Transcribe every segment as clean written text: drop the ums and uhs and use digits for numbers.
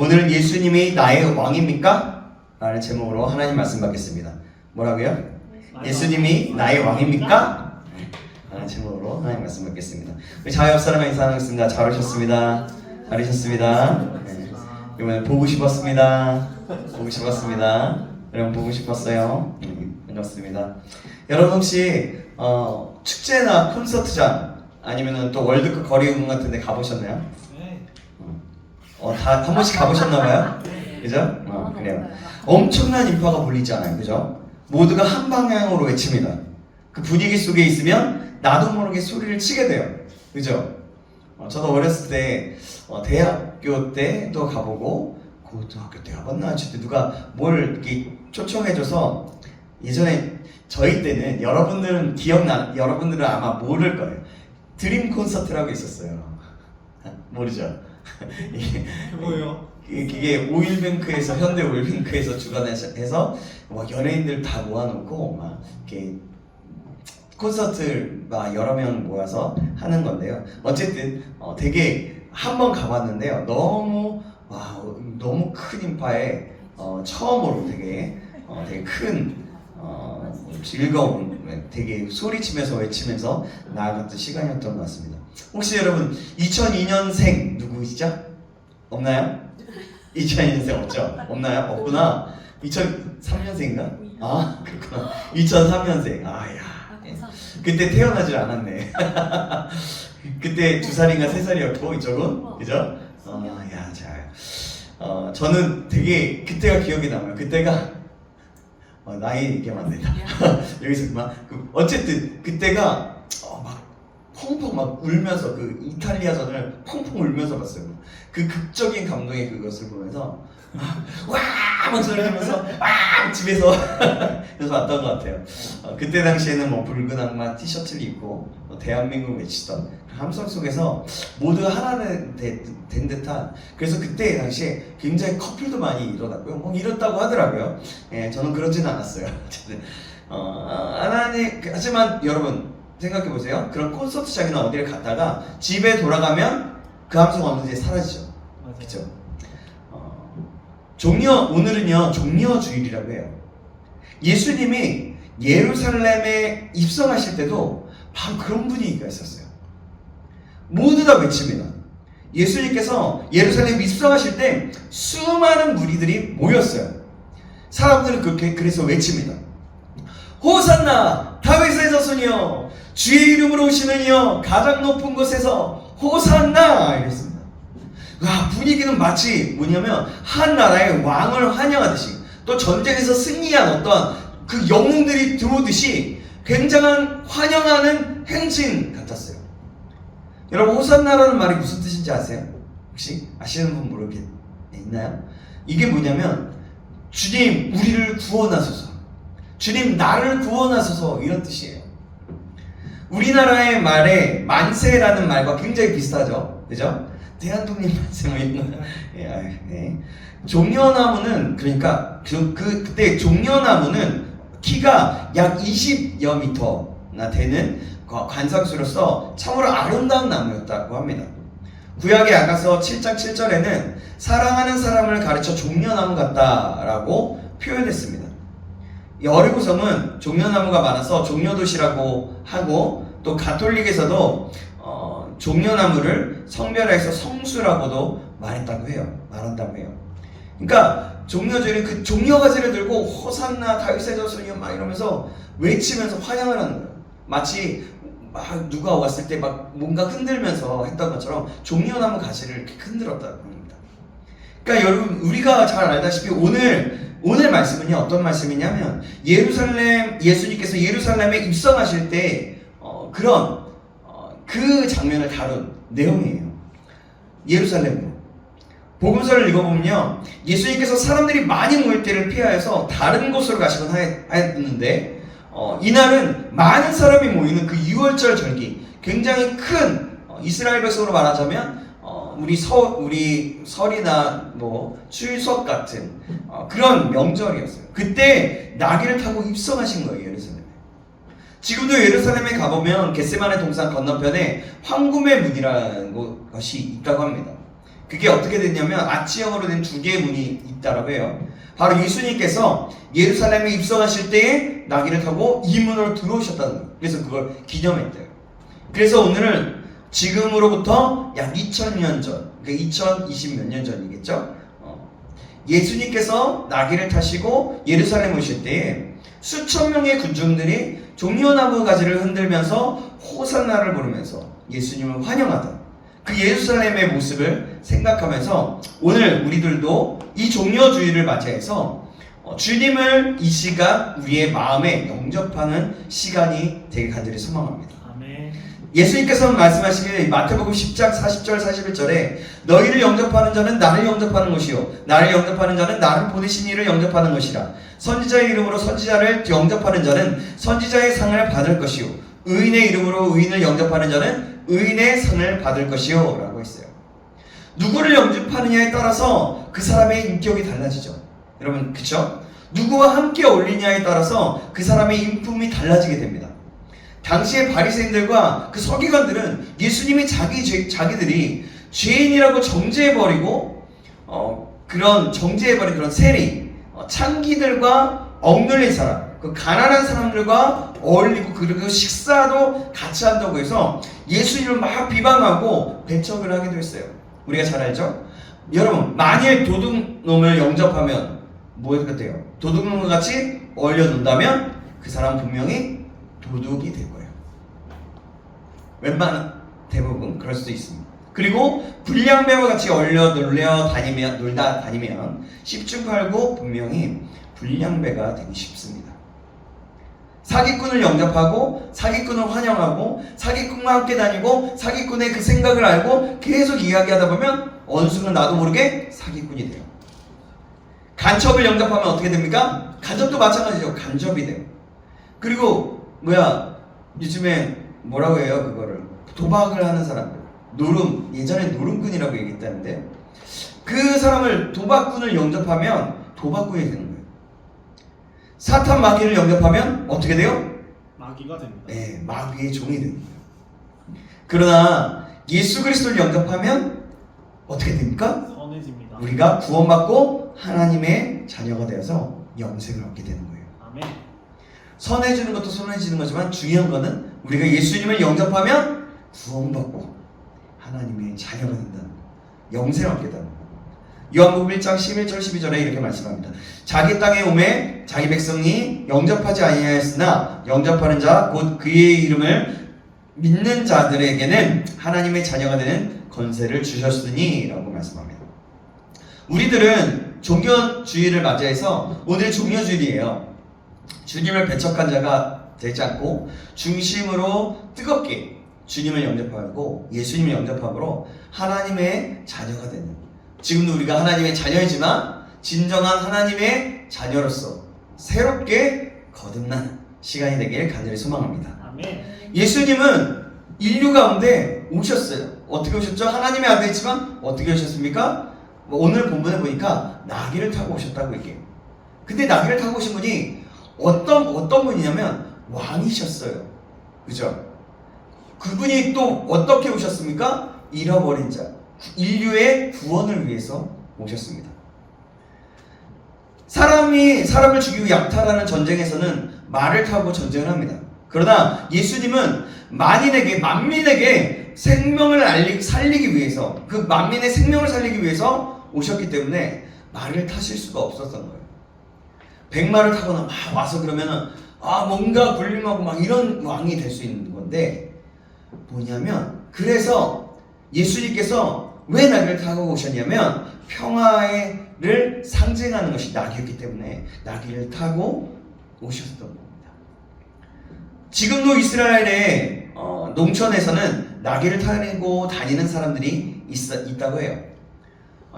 오늘은 예수님이 나의 왕입니까? 라는 제목으로 하나님 말씀 받겠습니다. 뭐라고요? 예수님이 나의 왕입니까? 라는 제목으로 하나님 말씀 받겠습니다. 우리 좌옆 사람과 인사하겠습니다. 잘 오셨습니다. 잘 오셨습니다. 네. 이번에 보고 싶었습니다. 보고 싶었습니다. 여러분 보고 싶었어요. 반갑습니다. 여러분 혹시 축제나 콘서트장 아니면 또 월드컵 거리공원 같은 데 가보셨나요? 네. 다 한 번씩 가보셨나봐요? 그죠? 그래요. 엄청난 인파가 몰리잖아요. 그죠? 모두가 한 방향으로 외칩니다. 그 분위기 속에 있으면 나도 모르게 소리를 치게 돼요. 그죠? 저도 어렸을 때 대학교 때도 가보고 고등학교 때 가봤나? 그때 누가 뭘 이렇게 초청해줘서 예전에 저희 때는 여러분들은 아마 모를 거예요. 드림 콘서트라고 있었어요. 모르죠? 뭐요? 이게 오일뱅크에서 현대 오일뱅크에서 주관해서 막 연예인들 다 모아놓고 막 이렇게 콘서트를 막 여러 명 모아서 하는 건데요. 어쨌든 되게 한 번 가봤는데요. 너무 큰 인파에 처음으로 되게 큰 즐거운, 되게 소리치면서 외치면서 나아갔던 시간이었던 것 같습니다. 혹시 여러분 2002년생 누구시죠? 없나요? 2002년생 없죠? 없나요? 없구나. 2003년생인가? 아 그렇구나. 2003년생. 그때 태어나질 않았네. 그때 2살인가 3살이었고 이쪽은 그죠? 저는 되게 그때가 기억이 남아요. 그때가 나이 얘기하면 안 된다. 여기서 그만. 어쨌든 그때가 막 펑펑 막 울면서 그 이탈리아전을 펑펑 울면서 봤어요. 그 극적인 감동의 그것을 보면서 막 소리 지면서 집에서 그래서 왔던 것 같아요. 그때 당시에는 뭐 붉은 악마 티셔츠를 입고 대한민국 외치던 그 함성 속에서 모두가 하나는 된 듯한, 그래서 그때 당시에 굉장히 커플도 많이 일어났고요. 뭐 이렇다고 하더라고요. 저는 그러진 않았어요. 하지만 여러분 생각해보세요. 그런 콘서트장이나 어디를 갔다가 집에 돌아가면 그 함성 언제 사라지죠. 그렇죠? 오늘은요 종려주일이라고 해요. 예수님이 예루살렘에 입성하실 때도 바로 그런 분위기가 있었어요. 모두 다 외칩니다. 예수님께서 예루살렘에 입성하실 때 수많은 무리들이 모였어요. 사람들은 그래서 외칩니다. 호산나 다윗의 자손이여, 주의 이름으로 오시는 이여, 가장 높은 곳에서 호산나 이랬습니다. 분위기는 마치 뭐냐면 한 나라의 왕을 환영하듯이, 또 전쟁에서 승리한 어떤 그 영웅들이 들어오듯이 굉장한 환영하는 행진 같았어요. 여러분 호산나라는 말이 무슨 뜻인지 아세요? 혹시 아시는 분 있나요? 이게 뭐냐면 주님 우리를 구원하소서, 주님 나를 구원하소서, 이런 뜻이에요. 우리나라의 말에 만세라는 말과 굉장히 비슷하죠, 그죠? 대한독립 만세 뭐 이런. 종려나무는, 그러니까 그때 종려나무는 키가 약 20여 미터나 되는 관상수로서 참으로 아름다운 나무였다고 합니다. 구약의 아가서 7장 7절에는 사랑하는 사람을 가르쳐 종려나무 같다라고 표현했습니다. 여리고성은 종려나무가 많아서 종려도시라고 하고, 또 가톨릭에서도 종려나무를 성별화해서 성수라고도 말한다고 해요. 그러니까 종려절이 그 종려가지를 들고 호산나 다윗의 자손이여 막 이러면서 외치면서 환영을 하는 거예요. 마치 막 누가 왔을 때 막 뭔가 흔들면서 했던 것처럼 종려나무 가지를 이렇게 흔들었다고 합니다. 그러니까 여러분 우리가 잘 알다시피 오늘 말씀은요 어떤 말씀이냐면 예수님께서 예루살렘에 입성하실 때 그 장면을 다룬 내용이에요. 예루살렘으로 복음서를 읽어보면요, 예수님께서 사람들이 많이 모일 때를 피하여서 다른 곳으로 가시곤 하였는데, 이날은 많은 사람이 모이는 그 6월절 절기, 굉장히 큰 이스라엘 백성으로 말하자면 우리 설이나 뭐 추석 같은 그런 명절이었어요. 그때 나귀를 타고 입성하신 거예요, 예루살렘에. 지금도 예루살렘에 가보면 겟세마네 동산 건너편에 황금의 문이라는 것이 있다고 합니다. 그게 어떻게 됐냐면 아치형으로 된 두 개의 문이 있다라고 해요. 바로 예수님께서 예루살렘에 입성하실 때에 나귀를 타고 이 문으로 들어오셨다는 거예요. 그래서 그걸 기념했대요. 그래서 오늘은 지금으로부터 약 2000년 전, 그러니까 2020 몇 년 전이겠죠? 예수님께서 나귀를 타시고 예루살렘 오실 때에 수천 명의 군중들이 종려나무 가지를 흔들면서 호산나를 부르면서 예수님을 환영하던 그 예루살렘의 모습을 생각하면서 오늘 우리들도 이 종려주의를 맞이해서 주님을 이 시간 우리의 마음에 영접하는 시간이 되길 간절히 소망합니다. 아멘. 예수님께서는 말씀하시기를 마태복음 10장 40절 41절에 너희를 영접하는 자는 나를 영접하는 것이요 나를 영접하는 자는 나를 보내신 이를 영접하는 것이라. 선지자의 이름으로 선지자를 영접하는 자는 선지자의 상을 받을 것이요 의인의 이름으로 의인을 영접하는 자는 의인의 상을 받을 것이요 라고 했어요. 누구를 영접하느냐에 따라서 그 사람의 인격이 달라지죠. 여러분 그쵸? 누구와 함께 어울리냐에 따라서 그 사람의 인품이 달라지게 됩니다. 당시의 바리새인들과 그 서기관들은 예수님이 자기들이 죄인이라고 정죄해버리고 그런 정죄해버린 그런 세리, 창기들과 억눌린 사람, 그 가난한 사람들과 어울리고 그리고 식사도 같이 한다고 해서 예수님을 막 비방하고 배척을 하기도 했어요. 우리가 잘 알죠? 여러분 만일 도둑놈을 영접하면 뭐가 돼요? 도둑놈과 같이 어울려 논다면 그 사람 분명히 도둑이 될 거예요. 웬만한 대부분 그럴 수도 있습니다. 그리고 불량배와 같이 놀다 다니면 10중8구 분명히 불량배가 되기 쉽습니다. 사기꾼을 영접하고 사기꾼을 환영하고 사기꾼과 함께 다니고 사기꾼의 그 생각을 알고 계속 이야기하다 보면 어느 순간 나도 모르게 사기꾼이 돼요. 간첩을 영접하면 어떻게 됩니까? 간첩도 마찬가지죠. 간접이 돼요. 그리고 요즘에 뭐라고 해요? 그거를 도박을 하는 사람들, 예전에 노름꾼이라고 얘기했다는데 그 사람을 도박꾼을 영접하면 도박꾼이 되는 거예요. 사탄 마귀를 영접하면 어떻게 돼요? 마귀가 됩니다. 네, 마귀의 종이 되는 거예요. 그러나 예수 그리스도를 영접하면 어떻게 됩니까? 선해집니다. 우리가 구원받고 하나님의 자녀가 되어서 영생을 얻게 되는 거예요. 아멘. 선해지는 것도 선해지는 거지만 중요한 거는 우리가 예수님을 영접하면 구원받고 하나님의 자녀가 된다는 거, 영생을 얻게 되는 거. 요한복음 1장 11절 12절에 이렇게 말씀합니다. 자기 땅에 오매 자기 백성이 영접하지 아니하였으나 영접하는 자 곧 그의 이름을 믿는 자들에게는 하나님의 자녀가 되는 권세를 주셨으니 라고 말씀합니다. 우리들은 종교주의를 맞이해서 오늘 종료주일이에요. 주님을 배척한 자가 되지 않고 중심으로 뜨겁게 주님을 영접하고 예수님을 영접함으로 하나님의 자녀가 되는, 지금도 우리가 하나님의 자녀이지만 진정한 하나님의 자녀로서 새롭게 거듭나는 시간이 되길 간절히 소망합니다. 아멘. 예수님은 인류 가운데 오셨어요. 어떻게 오셨죠? 하나님의 아들이지만 어떻게 오셨습니까? 오늘 본문에 보니까 나귀를 타고 오셨다고 얘기해요. 근데 나귀를 타고 오신 분이 어떤 분이냐면 왕이셨어요. 그죠? 그분이 또 어떻게 오셨습니까? 잃어버린 자, 인류의 구원을 위해서 오셨습니다. 사람을 죽이고 약탈하는 전쟁에서는 말을 타고 전쟁을 합니다. 그러나 예수님은 만민에게 생명을 살리기 위해서, 그 만민의 생명을 살리기 위해서 오셨기 때문에 말을 타실 수가 없었던 거예요. 백마를 타거나 막 와서 그러면은 뭔가 불림하고 막 이런 왕이 될 수 있는 건데, 뭐냐면 그래서 예수님께서 왜 나귀를 타고 오셨냐면 평화를 상징하는 것이 나귀였기 때문에 나귀를 타고 오셨던 겁니다. 지금도 이스라엘의 농촌에서는 나귀를 타고 다니는 사람들이 있다고 해요.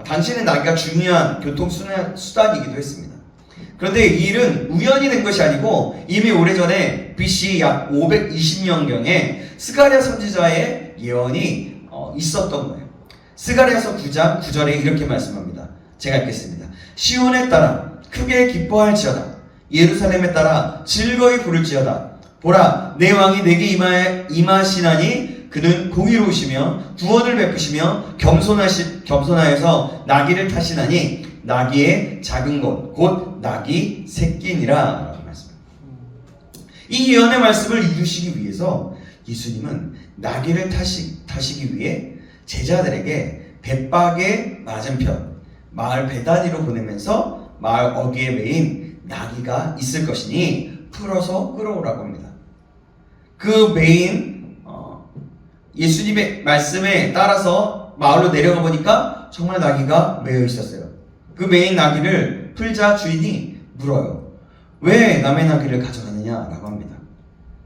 당시에는 나귀가 중요한 교통수단이기도 했습니다. 그런데 이 일은 우연이 된 것이 아니고 이미 오래전에 BC 약 520년경에 스가랴 선지자의 예언이 있었던 거예요. 스가랴서 9장 9절에 이렇게 말씀합니다. 제가 읽겠습니다. 시온에 따라 크게 기뻐할지어다. 예루살렘에 따라 즐거이 부를지어다. 보라, 내 왕이 내게 임하시나니 그는 공의로우시며 구원을 베푸시며 겸손하여서 나귀를 타시나니 나귀의 작은 것 곧 나귀 새끼니라 라고 말씀합니다. 이 예언의 말씀을 이루시기 위해서 예수님은 나귀를 타시기 위해 제자들에게 벳박의 맞은편 마을 베다니로 보내면서 마을 어귀에 매인 나귀가 있을 것이니 풀어서 끌어오라고 합니다. 그 매인 예수님의 말씀에 따라서 마을로 내려가 보니까 정말 나귀가 매여 있었어요. 그 매인 나귀를 풀자 주인이 물어요. 왜 남의 나귀를 가져가느냐라고 합니다.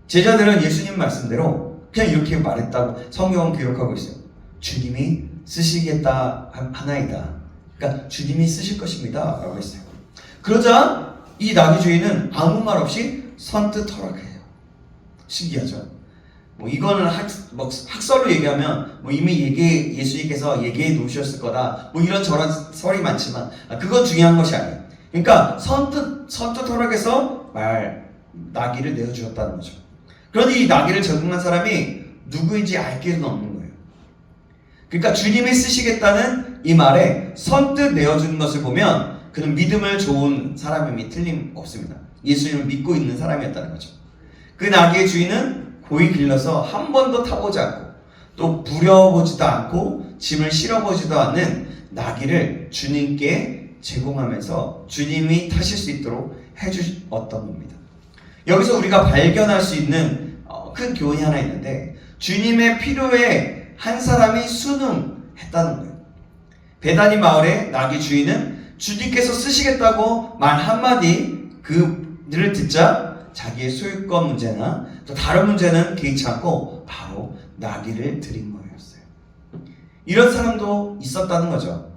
제자들은 예수님 말씀대로 그냥 이렇게 말했다고 성경은 기록하고 있어요. 주님이 쓰시겠다 하나이다. 그러니까 주님이 쓰실 것입니다 라고 했어요. 그러자 이 나귀 주인은 아무 말 없이 선뜻 허락해요. 신기하죠? 이거는 학설로 얘기하면 이미 예수님께서 얘기해 놓으셨을 거다. 이런 저런 설이 많지만 그건 중요한 것이 아니에요. 그러니까 선뜻 허락해서 나귀를 내어주셨다는 거죠. 그런데 이 나귀를 적응한 사람이 누구인지 알 길은 없는 거예요. 그러니까 주님이 쓰시겠다는 이 말에 선뜻 내어주는 것을 보면 그는 믿음을 좋은 사람임이 틀림없습니다. 예수님을 믿고 있는 사람이었다는 거죠. 그 나귀의 주인은 고이 길러서 한 번도 타보지 않고 또 부려보지도 않고 짐을 실어보지도 않는 나귀를 주님께 제공하면서 주님이 타실 수 있도록 해주었던 겁니다. 여기서 우리가 발견할 수 있는 큰 교훈이 하나 있는데 주님의 필요에 한 사람이 순응했다는 거예요. 베다니 마을의 나귀 주인은 주님께서 쓰시겠다고 말 한마디 그를 듣자 자기의 소유권 문제나 또 다른 문제는 개의치 않고 바로 나귀를 드린 거였어요. 이런 사람도 있었다는 거죠.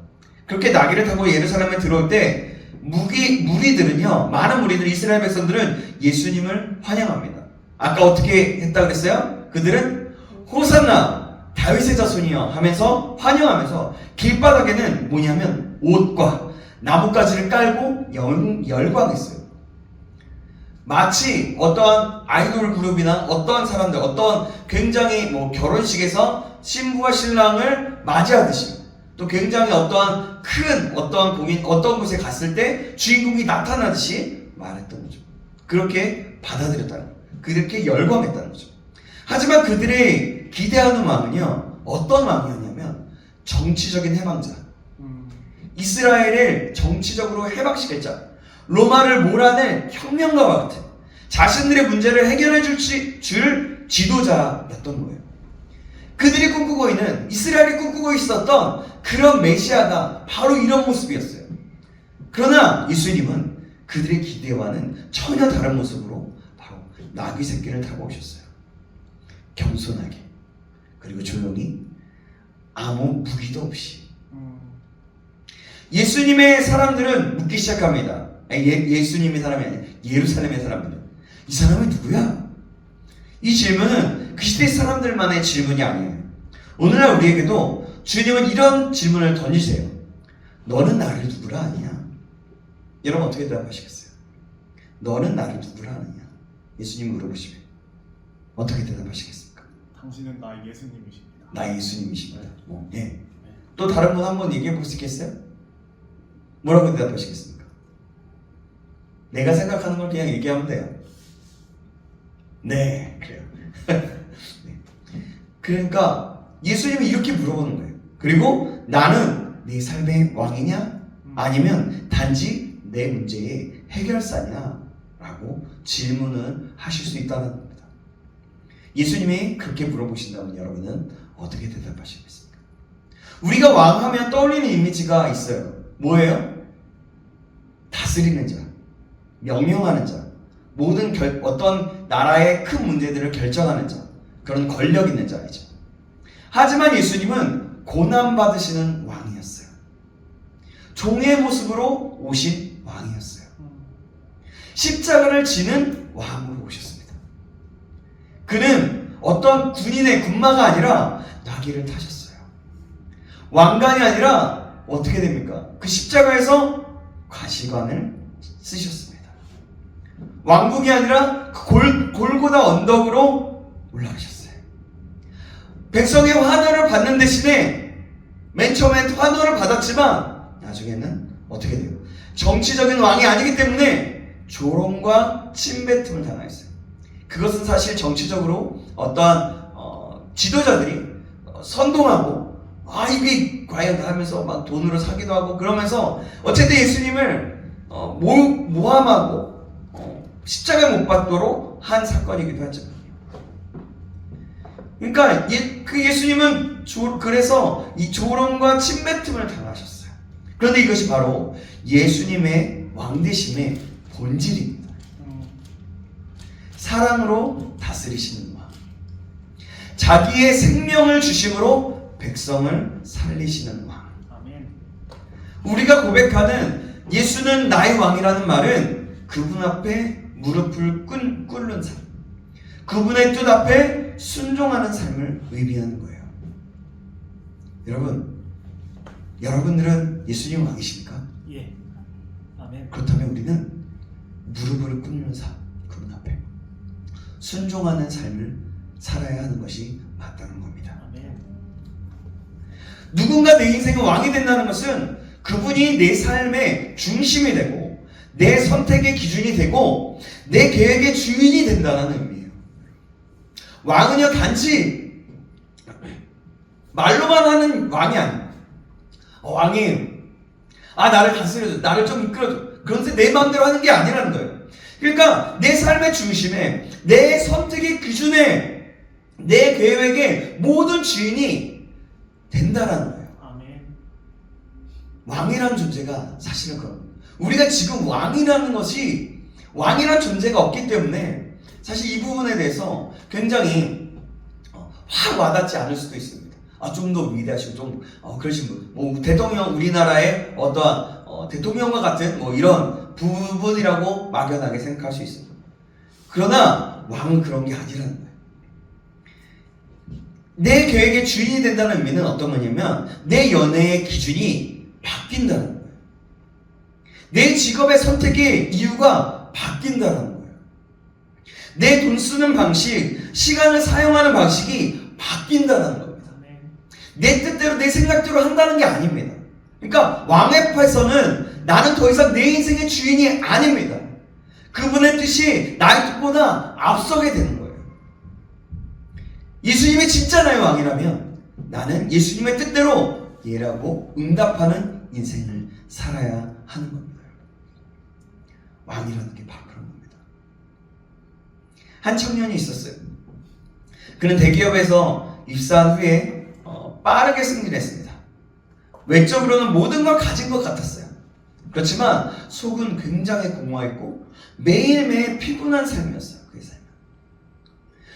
그렇게 나귀를 타고 예루살렘에 들어올 때 무리들은요, 많은 무리들, 이스라엘 백성들은 예수님을 환영합니다. 아까 어떻게 했다 그랬어요? 그들은 호산나 다윗의 자손이여 하면서 환영하면서 길바닥에는 뭐냐면 옷과 나뭇가지를 깔고 열광했어요. 마치 어떠한 아이돌 그룹이나 어떠한 사람들, 어떠한 굉장히 결혼식에서 신부와 신랑을 맞이하듯이 또 굉장히 어떠한 큰 어떠한 공연, 어떤 곳에 갔을 때 주인공이 나타나듯이 말했던 거죠. 그렇게 받아들였다는 거예요. 그렇게 열광했다는 거죠. 하지만 그들의 기대하는 왕은요, 어떤 왕이었냐면 정치적인 해방자, 이스라엘을 정치적으로 해방시킬 자, 로마를 몰아낼 혁명가와 같은 자신들의 문제를 해결해 줄 지도자였던 거예요. 그들이 꿈꾸고 있는, 이스라엘이 꿈꾸고 있었던 그런 메시아가 바로 이런 모습이었어요. 그러나 예수님은 그들의 기대와는 전혀 다른 모습으로 바로 나귀 새끼를 타고 오셨어요. 겸손하게, 그리고 조용히, 아무 무기도 없이. 예수님의 사람들은 묻기 시작합니다. 예수님의 사람이 아니라 예루살렘의 사람들은 이 사람은 누구야? 이 질문은 그 시대 사람들만의 질문이 아니에요. 오늘날 우리에게도 주님은 이런 질문을 던지세요. 너는 나를 누구라 아느냐? 여러분 어떻게 대답하시겠어요? 너는 나를 누구라 아느냐? 예수님 물어보시면 어떻게 대답하시겠습니까? 당신은 나의 예수님이십니다. 나 예수님이십니다. 예. 또 다른 분 한번 얘기해 볼 수 있겠어요? 뭐라고 대답하시겠습니까? 내가 생각하는 걸 그냥 얘기하면 돼요. 네, 그래요. 네. 그러니까 예수님이 이렇게 물어보는 거예요. 그리고 나는 네 삶의 왕이냐? 아니면 단지 내 문제의 해결사냐? 라고 질문을 하실 수 있다는 겁니다. 예수님이 그렇게 물어보신다면 여러분은 어떻게 대답하시겠습니까? 우리가 왕하면 떠올리는 이미지가 있어요. 뭐예요? 다스리는 자, 명령하는 자, 모든 어떤 나라의 큰 문제들을 결정하는 자, 그런 권력 있는 자이죠. 하지만 예수님은 고난받으시는 왕이었어요. 종의 모습으로 오신 왕이었어요. 십자가를 지는 왕으로 오셨습니다. 그는 어떤 군인의 군마가 아니라 나귀를 타셨어요. 왕관이 아니라 어떻게 됩니까? 그 십자가에서 과시관을 쓰셨습니다. 왕궁이 아니라 골고다 언덕으로 올라가셨어요. 백성의 환호를 받는 대신에 맨 처음엔 환호를 받았지만 나중에는 어떻게 돼요? 정치적인 왕이 아니기 때문에 조롱과 침뱉음을 당하였어요. 그것은 사실 정치적으로 어떠한 지도자들이 선동하고 이게 과연 하면서 막 돈으로 사기도 하고 그러면서 어쨌든 예수님을 모함하고 십자가에 못 박도록 한 사건이기도 하죠. 그러니까 그 예수님은 그래서 이 조롱과 침뱉음을 당하셨어요. 그런데 이것이 바로 예수님의 왕되심의 본질입니다. 사랑으로 다스리시는 왕, 자기의 생명을 주심으로 백성을 살리시는 왕. 아멘. 우리가 고백하는 예수는 나의 왕이라는 말은 그분 앞에 무릎을 꿇는 삶, 그분의 뜻 앞에 순종하는 삶을 의미하는 거예요. 여러분들은 예수님 왕이십니까? 예. 아멘. 그렇다면 우리는 무릎을 꿇는 삶, 그분 앞에 순종하는 삶을 살아야 하는 것이 맞다는 겁니다. 아멘. 누군가 내 인생의 왕이 된다는 것은 그분이 내 삶의 중심이 되고 내 선택의 기준이 되고 내 계획의 주인이 된다는 의미예요. 왕은요 단지 말로만 하는 왕이 아니에요. 왕이 나를 다스려줘, 나를 좀 이끌어줘, 그런데 내 마음대로 하는 게 아니라는 거예요. 그러니까 내 삶의 중심에, 내 선택의 기준에, 내 계획의 모든 주인이 된다라는 거예요. 아멘. 왕이라는 존재가 사실은 그런, 우리가 지금 왕이라는 존재가 없기 때문에 사실 이 부분에 대해서 굉장히 확 와닿지 않을 수도 있습니다. 좀 더 위대하시고 좀 그러신 분, 대통령, 우리나라의 어떠한 대통령과 같은 이런 부분이라고 막연하게 생각할 수 있습니다. 그러나 왕은 그런 게 아니라는 거예요. 내 계획의 주인이 된다는 의미는 어떤 거냐면 내 연애의 기준이 바뀐다는 거예요. 내 직업의 선택의 이유가 바뀐다는 거예요. 내 돈 쓰는 방식, 시간을 사용하는 방식이 바뀐다는 겁니다. 내 뜻대로 내 생각대로 한다는 게 아닙니다. 그러니까 왕의 앞에서는 나는 더 이상 내 인생의 주인이 아닙니다. 그분의 뜻이 나의 뜻보다 앞서게 되는 거예요. 예수님이 진짜 나의 왕이라면 나는 예수님의 뜻대로 예라고 응답하는 인생을 살아야 하는 겁니다. 왕이라는 게 바로 그런 겁니다. 한 청년이 있었어요. 그는 대기업에서 입사한 후에 빠르게 승진을 했습니다. 외적으로는 모든 걸 가진 것 같았어요. 그렇지만 속은 굉장히 공허했고 매일매일 피곤한 삶이었어요. 그의 삶은.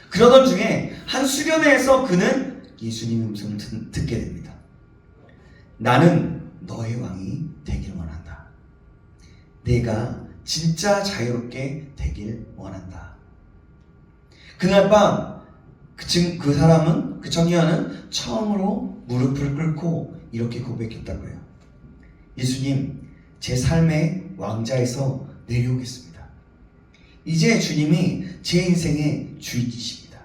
그러던 중에 한 수련회에서 그는 예수님의 음성을 듣게 됩니다. 나는 너의 왕이 되길 원한다. 내가 진짜 자유롭게 되길 원한다. 그날 밤 그 청년은 처음으로 무릎을 꿇고 이렇게 고백했다고 해요. 예수님, 제 삶의 왕자에서 내려오겠습니다. 이제 주님이 제 인생의 주인이십니다.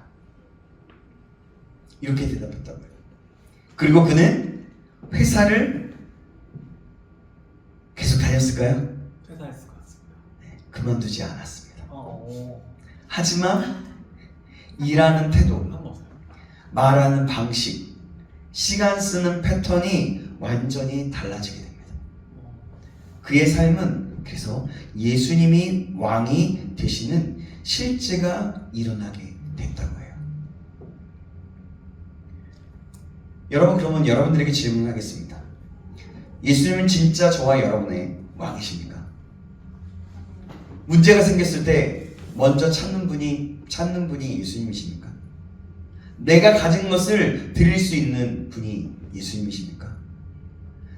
이렇게 대답했다고 해요. 그리고 그는 회사를 계속 다녔을까요? 퇴사했을 것 같습니다. 네, 그만두지 않았습니다. 하지만 일하는 태도, 말하는 방식, 시간 쓰는 패턴이 완전히 달라지게 됩니다. 그의 삶은 그래서 예수님이 왕이 되시는 실제가 일어나게 됐다고 해요. 여러분, 그러면 여러분들에게 질문하겠습니다. 예수님은 진짜 저와 여러분의 왕이십니까? 문제가 생겼을 때 먼저 찾는 분이 예수님이십니까? 내가 가진 것을 드릴 수 있는 분이 예수님이십니까?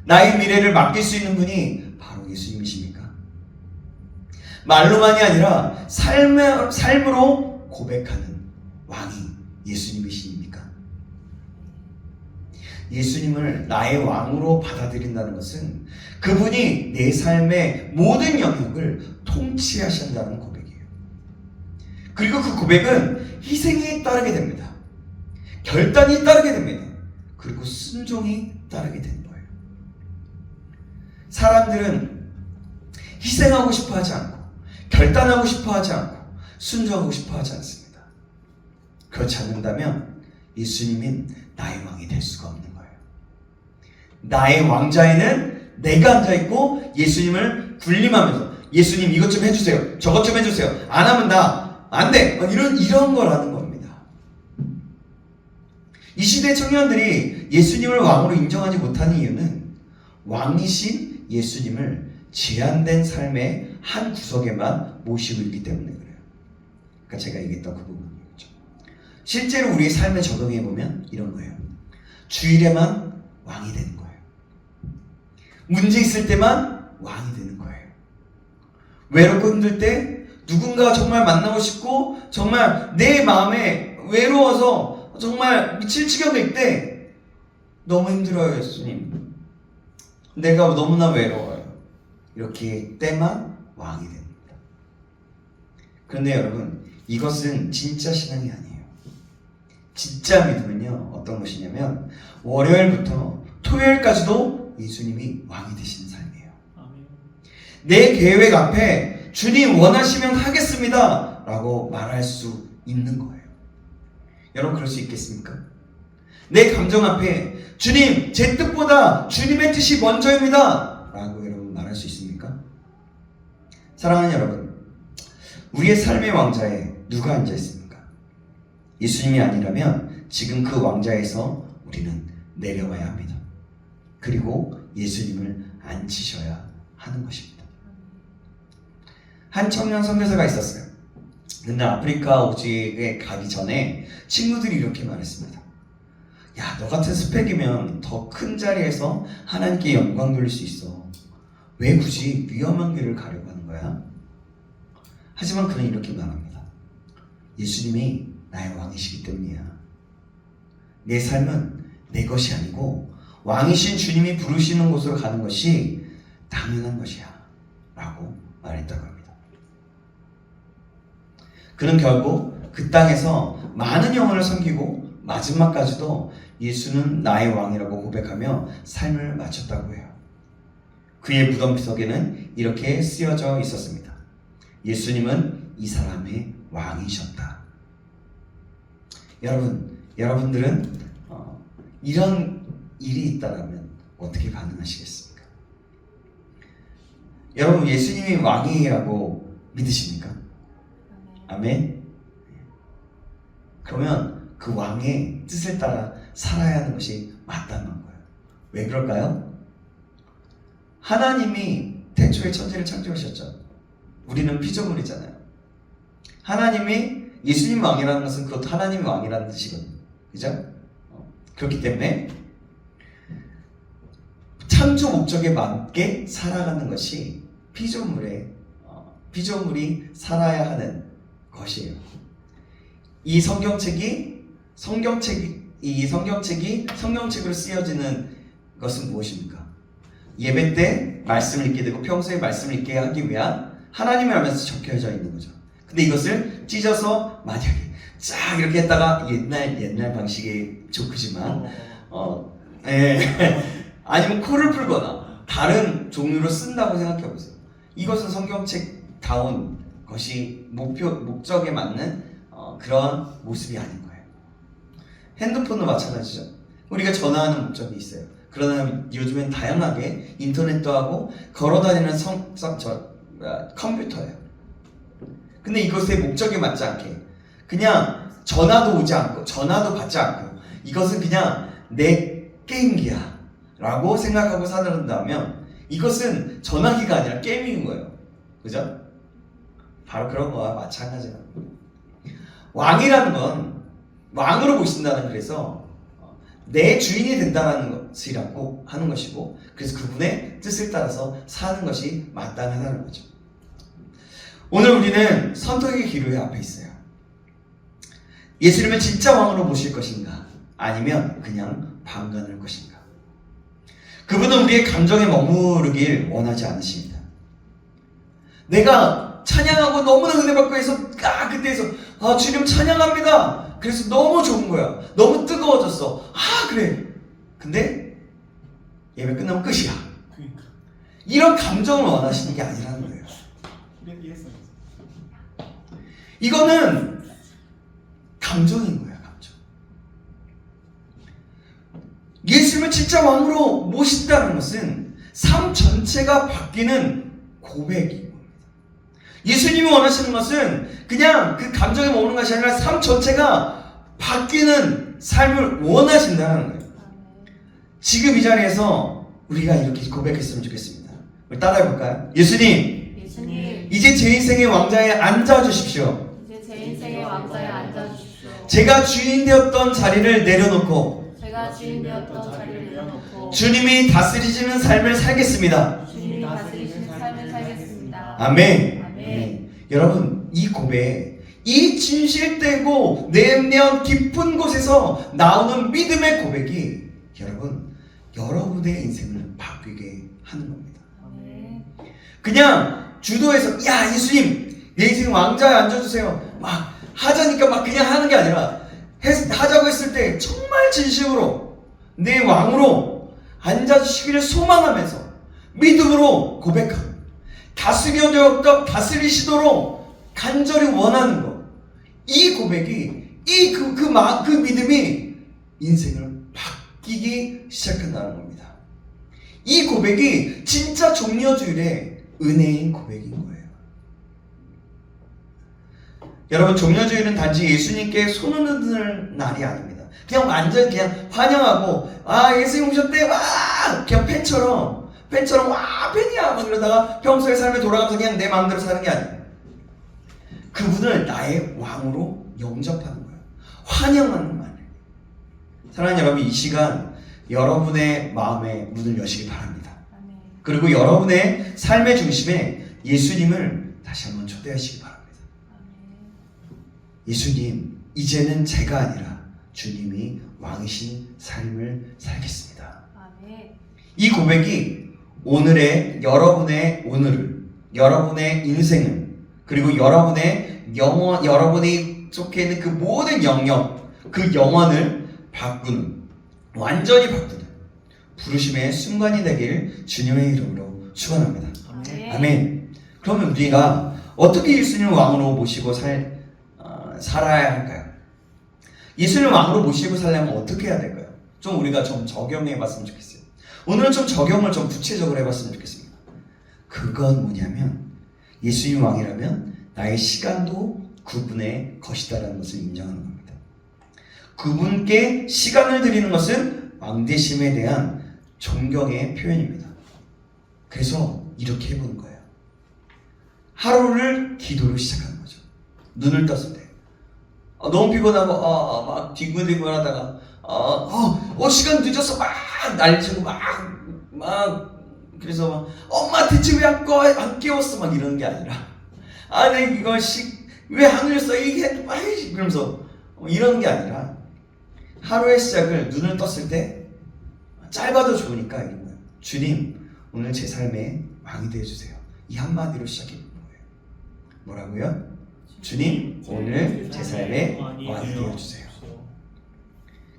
나의 미래를 맡길 수 있는 분이 바로 예수님이십니까? 말로만이 아니라 삶으로 고백하는 왕이 예수님이십니까? 예수님을 나의 왕으로 받아들인다는 것은 그분이 내 삶의 모든 영역을 통치하신다는 고백이에요. 그리고 그 고백은 희생이 따르게 됩니다. 결단이 따르게 됩니다. 그리고 순종이 따르게 되는 거예요. 사람들은 희생하고 싶어 하지 않고, 결단하고 싶어 하지 않고, 순종하고 싶어 하지 않습니다. 그렇지 않는다면 예수님은 나의 왕이 될 수가 없는 거예요. 나의 왕자에는 내가 앉아있고 예수님을 군림하면서 예수님 이것 좀 해주세요, 저것 좀 해주세요, 안 하면 나 안 돼, 이런 거라는 겁니다. 이 시대 청년들이 예수님을 왕으로 인정하지 못하는 이유는 왕이신 예수님을 제한된 삶의 한 구석에만 모시고 있기 때문에 그래요. 그러니까 제가 얘기했던 그 부분이죠. 실제로 우리의 삶에 적용해보면 이런 거예요. 주일에만 왕이 되는 거예요. 문제 있을 때만 왕이 되는 거예요. 외롭고 힘들 때 누군가 정말 만나고 싶고 정말 내 마음에 외로워서 정말 미칠 지경일 때 너무 힘들어요, 예수님. 내가 너무나 외로워요. 이렇게 때만 왕이 됩니다. 그런데 여러분, 이것은 진짜 신앙이 아니에요. 진짜 믿음은요, 어떤 것이냐면 월요일부터 토요일까지도 예수님이 왕이 되시는 삶이에요. 아멘. 내 계획 앞에 주님 원하시면 하겠습니다 라고 말할 수 있는 거예요. 여러분, 그럴 수 있겠습니까? 내 감정 앞에 주님, 제 뜻보다 주님의 뜻이 먼저입니다 라고 여러분 말할 수 있습니까? 사랑하는 여러분, 우리의 삶의 왕자에 누가 앉아 있습니까? 예수님이 아니라면 지금 그 왕자에서 우리는 내려와야 합니다. 그리고 예수님을 앉히셔야 하는 것입니다. 한 청년 선교사가 있었어요. 근데 아프리카 오직에 가기 전에 친구들이 이렇게 말했습니다. 야, 너 같은 스펙이면 더 큰 자리에서 하나님께 영광 돌릴 수 있어. 왜 굳이 위험한 길을 가려고 하는 거야? 하지만 그는 이렇게 말합니다. 예수님이 나의 왕이시기 때문이야. 내 삶은 내 것이 아니고 왕이신 주님이 부르시는 곳으로 가는 것이 당연한 것이야 라고 말했다고 합니다. 그는 결국 그 땅에서 많은 영혼을 섬기고 마지막까지도 예수는 나의 왕이라고 고백하며 삶을 마쳤다고 해요. 그의 무덤석에는 이렇게 쓰여져 있었습니다. 예수님은 이 사람의 왕이셨다. 여러분들은 이런 일이 있다면 어떻게 반응하시겠습니까? 여러분, 예수님이 왕이라고 믿으십니까? 아멘? 그러면 그 왕의 뜻을 따라 살아야 하는 것이 마땅한 거예요. 왜 그럴까요? 하나님이 태초에 천지를 창조하셨죠. 우리는 피조물이잖아요. 하나님이 예수님 왕이라는 것은 그것도 하나님이 왕이라는 뜻이거든요. 그죠? 그렇기 때문에 창조 목적에 맞게 살아가는 것이 피조물이 살아야 하는 것이에요. 이 성경책으로 쓰여지는 것은 무엇입니까? 예배 때 말씀을 읽게 되고 평소에 말씀을 읽게 하기 위한 하나님을 알면서 적혀져 있는 거죠. 근데 이것을 찢어서 만약에 쫙 이렇게 했다가 옛날 방식의 조크지만 아니면 코를 풀거나 다른 종류로 쓴다고 생각해 보세요. 이것은 성경책다운 것이 목적에 맞는 그런 모습이 아닌 거예요. 핸드폰도 마찬가지죠. 우리가 전화하는 목적이 있어요. 그러나 요즘엔 다양하게 인터넷도 하고 걸어다니는 컴퓨터예요. 근데 이것의 목적에 맞지 않게 그냥 전화도 오지 않고 전화도 받지 않고 이것은 그냥 내 게임기야 라고 생각하고 살아간다면 이것은 전화기가 아니라 게임인 거예요. 그죠? 바로 그런 거와 마찬가지라고. 왕이라는 건 왕으로 보신다는, 그래서 내 주인이 된다는 것이라고 하는 것이고, 그래서 그분의 뜻을 따라서 사는 것이 마땅하다는 거죠. 오늘 우리는 선택의 기로에 앞에 있어요. 예수님을 진짜 왕으로 모실 것인가, 아니면 그냥 방관할 것인가. 그분은 우리의 감정에 머무르길 원하지 않으십니다. 내가 찬양하고 너무나 은혜 받고 해서 그때에서 주님 찬양합니다. 그래서 너무 좋은 거야. 너무 뜨거워졌어. 아, 그래. 근데 예배 끝나면 끝이야. 그러니까 이런 감정을 원하시는 게 아니라는 거예요. 이해했어요. 이거는 감정인 거야, 감정. 예수님을 진짜 왕으로 모신다는 것은 삶 전체가 바뀌는 고백인 겁니다. 예수님이 원하시는 것은 그냥 그 감정에 머무는 것이 아니라 삶 전체가 바뀌는 삶을 원하신다는 거예요. 지금 이 자리에서 우리가 이렇게 고백했으면 좋겠습니다. 우리 따라해볼까요? 예수님, 이제 제 인생의 왕자에 앉아주십시오. 이제 제 인생의 왕자에 앉아주십시오. 제가 주인 되었던 자리를 내려놓고 제가 주인 되었던 자리를 내려놓고 주님이 다스리시는 삶을 살겠습니다. 주님이 다스리시는 삶을 살겠습니다. 아멘. 아멘. 여러분, 이 고백, 이 진실되고 내면 깊은 곳에서 나오는 믿음의 고백이 여러분, 여러분의 인생을 바뀌게 하는 겁니다. 아멘. 그냥 주도해서 야 예수님 내 인생 왕자에 앉아주세요 막 하자니까 막 그냥 하는 게 아니라 하자고 했을 때 정말 진심으로 내 왕으로 앉아주시기를 소망하면서 믿음으로 고백하고 다스리시도록 간절히 원하는 것, 이 고백이 그 믿음이 인생을 바뀌기 시작한다는 겁니다. 이 고백이 진짜 종려주일의 은혜인 고백인 거예요. 여러분, 종려주일은 단지 예수님께 손을 흔들 날이 아닙니다. 그냥 완전 그냥 환영하고 아 예수님 오셨대 와 그냥 팬처럼 와 팬이야 막 이러다가 평소의 삶에 돌아가면서 그냥 내 마음대로 사는 게 아니에요. 그분을 나의 왕으로 영접하는 거예요. 환영하는 말이에요. 사랑하는 여러분, 이 시간 여러분의 마음에 문을 여시기 바랍니다. 아멘. 그리고 여러분의 삶의 중심에 예수님을 다시 한번 초대하시기 바랍니다. 예수님, 이제는 제가 아니라 주님이 왕이신 삶을 살겠습니다. 아멘. 이 고백이 오늘의 여러분의 오늘을, 여러분의 인생을, 그리고 여러분의 영혼, 여러분이 속해 있는 그 모든 영역, 그 영혼을 바꾸는, 완전히 바꾸는 부르심의 순간이 되길 주님의 이름으로 축원합니다. 아멘. 아멘. 그러면 우리가 어떻게 예수님을 왕으로 모시고 살아야 할까요? 예수님을 왕으로 모시고 살려면 어떻게 해야 될까요? 좀 우리가 좀 적용해 봤으면 좋겠어요. 오늘은 좀 적용을 좀 구체적으로 해봤으면 좋겠습니다. 그건 뭐냐면 예수님 왕이라면 나의 시간도 그분의 것이다라는 것을 인정하는 겁니다. 그분께 시간을 드리는 것은 왕되심에 대한 존경의 표현입니다. 그래서 이렇게 해보는 거예요. 하루를 기도로 시작하는 거죠. 눈을 떴을 때 너무 피곤하고 막 뒹굴뒹굴하다가 시간 늦었어 막 난리치고 막 그래서 막 엄마 대체 왜 안 깨웠어 막 이러는 게 아니라 내가 이거 왜 안 흘렸어 이게 그러면서 이러는 게 아니라 하루의 시작을 눈을 떴을 때 짧아도 좋으니까 이런 거예요. 주님, 오늘 제 삶의 왕이 되어주세요. 이 한마디로 시작해 보는 거예요. 뭐라고요? 주님, 오늘 제 삶의 왕이 되어주세요.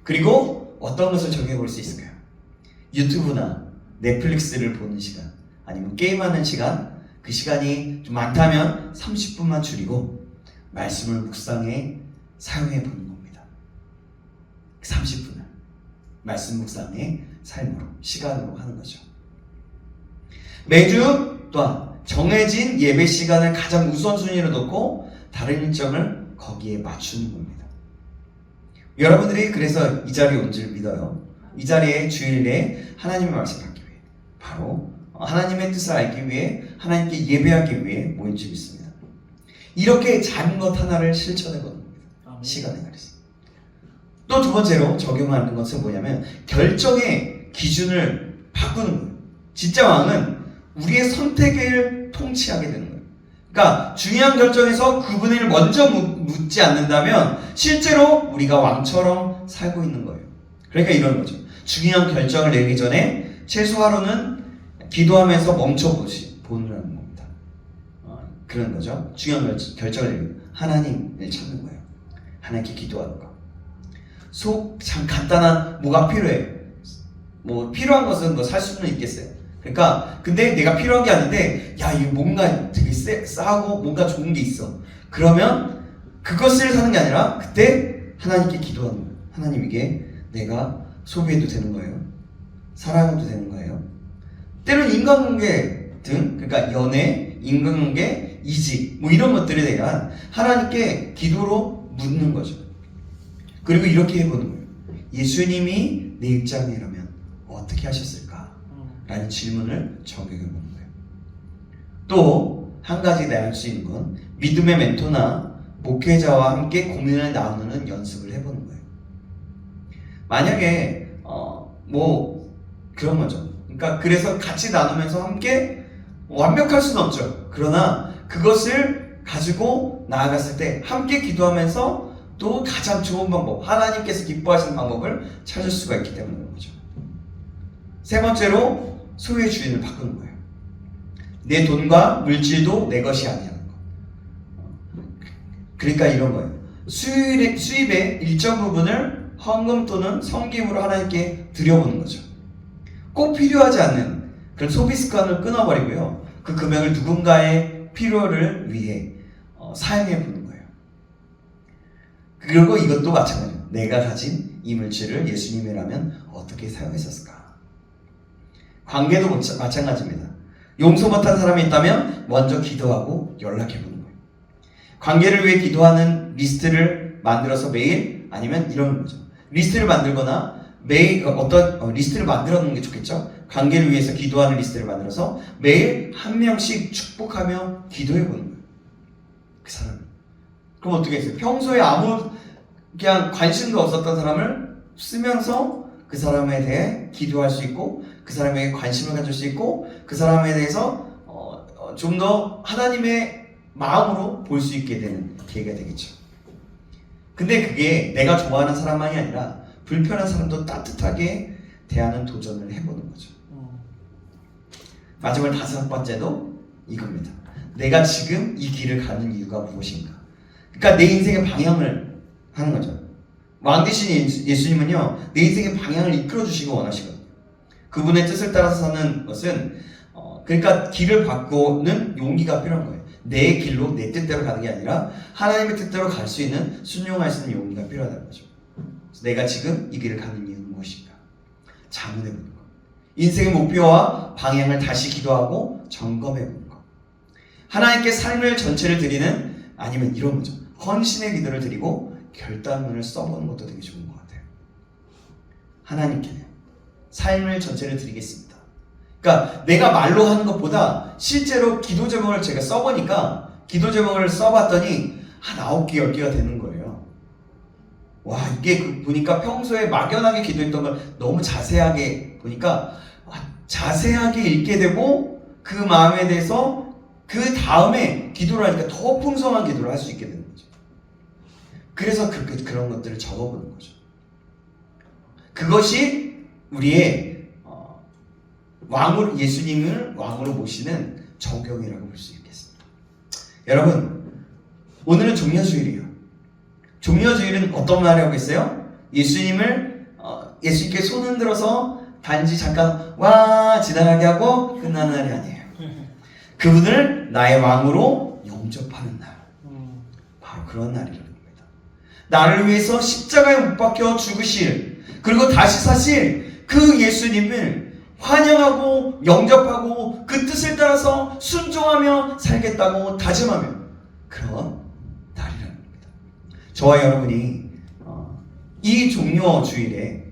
그리고 어떤 것을 정해볼 수 있을까요? 유튜브나 넷플릭스를 보는 시간, 아니면 게임하는 시간, 그 시간이 좀 많다면 30분만 줄이고 말씀을 묵상에 사용해 보는 겁니다. 30분을 말씀 묵상의 삶으로, 시간으로 하는 거죠. 매주 또한 정해진 예배 시간을 가장 우선순위로 놓고 다른 일정을 거기에 맞추는 겁니다. 여러분들이 그래서 이 자리에 온 줄 믿어요. 이 자리에 주일에 하나님의 말씀을 받기 위해, 바로 하나님의 뜻을 알기 위해, 하나님께 예배하기 위해 모인 줄 믿습니다. 이렇게 작은 것 하나를 실천해 보는 겁니다. 시간에 관해서. 또 두 번째로 적용하는 것은 뭐냐면 결정의 기준을 바꾸는 거예요. 진짜 왕은 우리의 선택을 통치하게 되는 거예요. 그러니까 중요한 결정에서 그분을 먼저 묻지 않는다면 실제로 우리가 왕처럼 살고 있는 거예요. 그러니까 이런 거죠. 중요한 결정을 내기 전에 최소 하루는 기도하면서 멈춰보는 겁니다. 그런 거죠. 중요한 결정을 내고 하나님을 찾는 거예요. 하나님께 기도하는 거. 참 간단한 뭐가 필요해. 뭐 필요한 것은 뭐 살 수는 있겠어요. 그러니까 근데 내가 필요한 게 아닌데 야 이거 뭔가 되게 싸고 뭔가 좋은 게 있어. 그러면 그것을 사는 게 아니라 그때 하나님께 기도하는 거예요. 하나님에게 내가 소비해도 되는 거예요. 사랑해도 되는 거예요. 때로는 인간관계 등 그러니까 연애, 인간관계, 이직 뭐 이런 것들에 대한 하나님께 기도로 묻는 거죠. 그리고 이렇게 해보는 거예요. 예수님이 내 입장이라면 어떻게 하셨을까? 라는 질문을 적용해보는 거예요. 또 한 가지 내 할 수 있는 건 믿음의 멘토나 목회자와 함께 고민을 나누는 연습을 해보는 거예요. 만약에 뭐 그런 거죠. 그러니까 그래서 같이 나누면서 함께 완벽할 수는 없죠. 그러나 그것을 가지고 나아갔을 때 함께 기도하면서 또 가장 좋은 방법, 하나님께서 기뻐하시는 방법을 찾을 수가 있기 때문인 거죠. 세 번째로 소유의 주인을 바꾸는 거예요. 내 돈과 물질도 내 것이 아니라는 거. 그러니까 이런 거예요. 수입의 일정 부분을 헌금 또는 성김으로 하나님께 드려보는 거죠. 꼭 필요하지 않는 그런 소비 습관을 끊어버리고요. 그 금액을 누군가의 필요를 위해 사용해 보는 거예요. 그리고 이것도 마찬가지예요. 내가 가진 이 물질을 예수님이라면 어떻게 사용했었을까? 관계도 마찬가지입니다. 용서 못한 사람이 있다면 먼저 기도하고 연락해 보는 거예요. 관계를 위해 기도하는 리스트를 만들어서 매일 아니면 이런 거죠. 리스트를 만들거나 매일 어떤 리스트를 만들어 놓는 게 좋겠죠. 관계를 위해서 기도하는 리스트를 만들어서 매일 한 명씩 축복하며 기도해 보는 거예요. 그 사람. 그럼 어떻게 했어요? 평소에 아무 그냥 관심도 없었던 사람을 쓰면서 그 사람에 대해 기도할 수 있고 그 사람에게 관심을 가질 수 있고 그 사람에 대해서 좀 더 하나님의 마음으로 볼 수 있게 되는 계기가 되겠죠. 근데 그게 내가 좋아하는 사람만이 아니라 불편한 사람도 따뜻하게 대하는 도전을 해보는 거죠. 마지막 다섯 번째도 이겁니다. 내가 지금 이 길을 가는 이유가 무엇인가? 그러니까 내 인생의 방향을 하는 거죠. 왕 대신 예수님은요, 내 인생의 방향을 이끌어 주시기 원하시거든요. 그분의 뜻을 따라서 사는 것은 그러니까 길을 바꾸는 용기가 필요한 거예요. 내 길로 내 뜻대로 가는 게 아니라 하나님의 뜻대로 갈 수 있는 순종할 수 있는 용기가 필요하다는 거죠. 그래서 내가 지금 이 길을 가는 이유는 무엇인가? 자문해보는 거. 인생의 목표와 방향을 다시 기도하고 점검해보는 거. 하나님께 삶을 전체를 드리는 아니면 이런 거죠. 헌신의 기도를 드리고 결단문을 써보는 것도 되게 좋은 것 같아요. 하나님께는 삶을 전체를 드리겠습니다. 그러니까 내가 말로 하는 것보다 실제로 기도 제목을 제가 써보니까 기도 제목을 써봤더니 한 9개, 10개가 되는 거예요. 와, 이게 보니까 평소에 막연하게 기도했던 걸 너무 자세하게 보니까 자세하게 읽게 되고 그 마음에 대해서 그 다음에 기도를 하니까 더 풍성한 기도를 할 수 있게 되는 거죠. 그래서 그런 것들을 적어보는 거죠. 그것이 우리의 예수님을 왕으로 모시는 적용이라고 볼 수 있겠습니다. 여러분, 오늘은 종려주일이에요. 종려주일은 어떤 날이라고 했어요? 예수님께 손 흔들어서 단지 잠깐 와 지나가게 하고 끝나는 날이 아니에요. 그분을 나의 왕으로 영접하는 날, 바로 그런 날이라는 겁니다. 나를 위해서 십자가에 못 박혀 죽으실, 그리고 다시 사실 그 예수님을 환영하고 영접하고 그 뜻을 따라서 순종하며 살겠다고 다짐하며 그런 날이라는 겁니다. 저와 여러분이 이 종려 주일에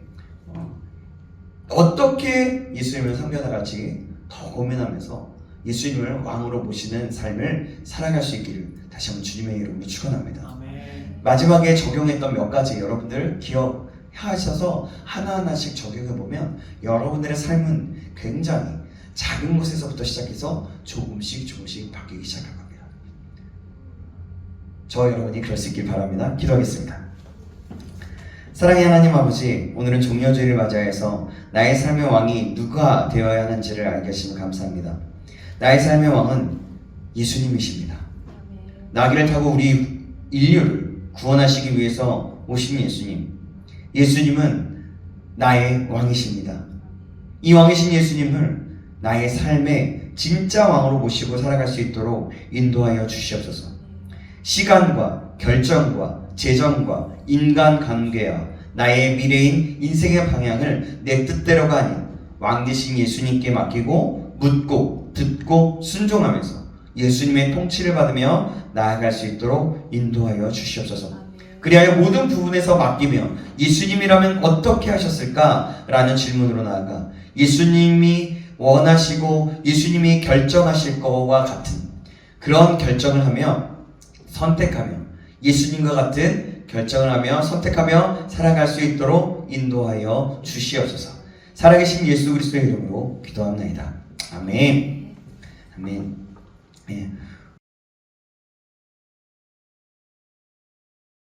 어떻게 예수님을 섬겨나갈지 더 고민하면서 예수님을 왕으로 모시는 삶을 살아갈 수 있기를 다시 한번 주님의 이름으로 축원합니다. 아멘. 마지막에 적용했던 몇 가지 여러분들 기억하셔서 하나하나씩 적용해보면 여러분들의 삶은 굉장히 작은 것에서부터 시작해서 조금씩 바뀌기 시작할 겁니다. 저와 여러분이 그럴 수 있길 바랍니다. 기도하겠습니다. 사랑의 하나님 아버지, 오늘은 종려주일을 맞이해서 나의 삶의 왕이 누가 되어야 하는지를 알게 하시면 감사합니다. 나의 삶의 왕은 예수님이십니다. 나귀를 타고 우리 인류를 구원하시기 위해서 오신 예수님, 예수님은 나의 왕이십니다. 이 왕이신 예수님을 나의 삶의 진짜 왕으로 모시고 살아갈 수 있도록 인도하여 주시옵소서. 시간과 결정과 재정과 인간관계와 나의 미래인 인생의 방향을 내 뜻대로가 아닌 왕 되신 예수님께 맡기고 묻고 듣고 순종하면서 예수님의 통치를 받으며 나아갈 수 있도록 인도하여 주시옵소서. 그리하여 모든 부분에서 맡기며 예수님이라면 어떻게 하셨을까라는 질문으로 나아가 예수님이 원하시고 예수님이 결정하실 것과 같은 그런 결정을 하며 선택하며 예수님과 같은 결정을 하며 선택하며 살아갈 수 있도록 인도하여 주시옵소서. 살아계신 예수 그리스도의 이름으로 기도합나이다. 아멘. 아멘. 예.